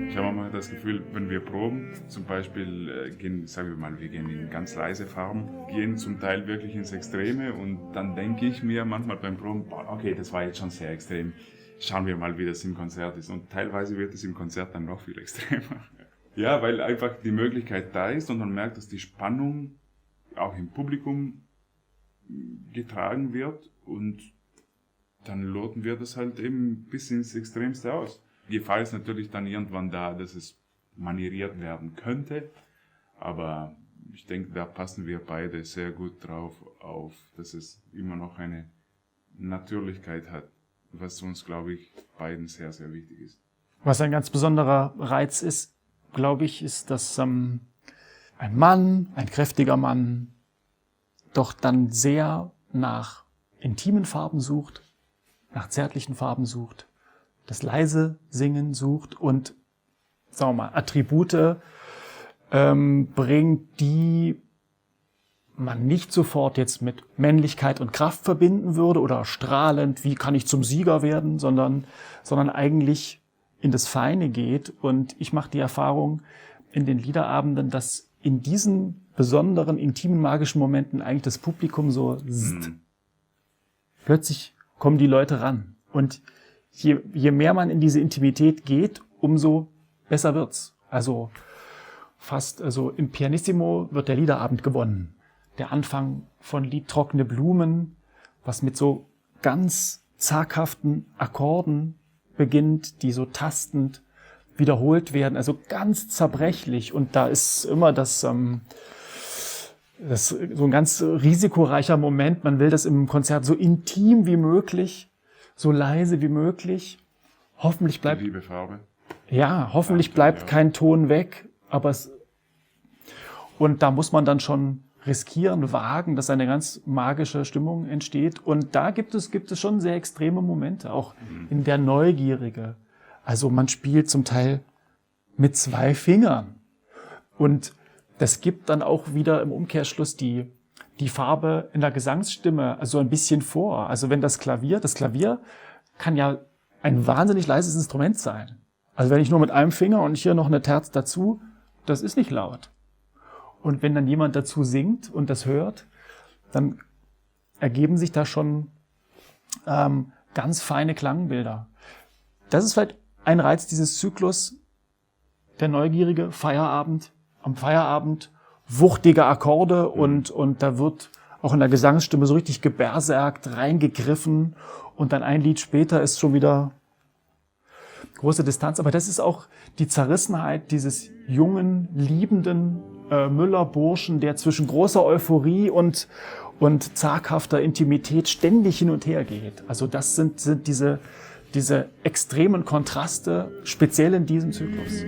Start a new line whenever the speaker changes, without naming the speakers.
Ich habe manchmal das Gefühl, wenn wir proben, zum Beispiel sagen wir mal, wir gehen in ganz leise Farben, gehen zum Teil wirklich ins Extreme und dann denke ich mir manchmal beim Proben, okay, das war jetzt schon sehr extrem, schauen wir mal, wie das im Konzert ist. Und teilweise wird es im Konzert dann noch viel extremer. Ja, weil einfach die Möglichkeit da ist und man merkt, dass die Spannung auch im Publikum getragen wird und dann loten wir das halt eben bis ins Extremste aus. Die Gefahr ist natürlich dann irgendwann da, dass es manieriert werden könnte, aber ich denke, da passen wir beide sehr gut drauf auf, dass es immer noch eine Natürlichkeit hat, was uns, glaube ich, beiden sehr, sehr wichtig ist.
Was ein ganz besonderer Reiz ist, glaube ich, ist, dass ein Mann, ein kräftiger Mann, doch dann sehr nach intimen Farben sucht, nach zärtlichen Farben sucht, das leise Singen sucht und, sagen wir mal, Attribute bringt, die man nicht sofort jetzt mit Männlichkeit und Kraft verbinden würde oder strahlend, wie kann ich zum Sieger werden, sondern eigentlich in das Feine geht. Und ich mache die Erfahrung in den Liederabenden, dass in diesen besonderen, intimen, magischen Momenten eigentlich das Publikum so plötzlich kommen die Leute ran. Und je mehr man in diese Intimität geht, umso besser wird's. Also im Pianissimo wird der Liederabend gewonnen. Der Anfang von Lied Trockene Blumen, was mit so ganz zaghaften Akkorden beginnt, die so tastend wiederholt werden, also ganz zerbrechlich. Und da ist immer das so ein ganz risikoreicher Moment. Man will das im Konzert so intim wie möglich, so leise wie möglich. Hoffentlich bleibt
die liebe Farbe.
Ja, hoffentlich bleibt kein Ton weg, und da muss man dann schon riskieren, wagen, dass eine ganz magische Stimmung entsteht. Und da gibt es schon sehr extreme Momente, auch in der Neugierige. Also man spielt zum Teil mit 2 Fingern. Und das gibt dann auch wieder im Umkehrschluss die Farbe in der Gesangsstimme also ein bisschen vor. Also wenn das Klavier kann ja ein wahnsinnig leises Instrument sein. Also wenn ich nur mit einem Finger und hier noch eine Terz dazu, das ist nicht laut. Und wenn dann jemand dazu singt und das hört, dann ergeben sich da schon ganz feine Klangbilder. Das ist vielleicht ein Reiz dieses Zyklus, der neugierige Feierabend. Am Feierabend wuchtige Akkorde und da wird auch in der Gesangsstimme so richtig geberserkt, reingegriffen und dann ein Lied später ist schon wieder große Distanz. Aber das ist auch die Zerrissenheit dieses jungen, liebenden Müller-Burschen, der zwischen großer Euphorie und zaghafter Intimität ständig hin und her geht. Also das sind diese extremen Kontraste, speziell in diesem Zyklus.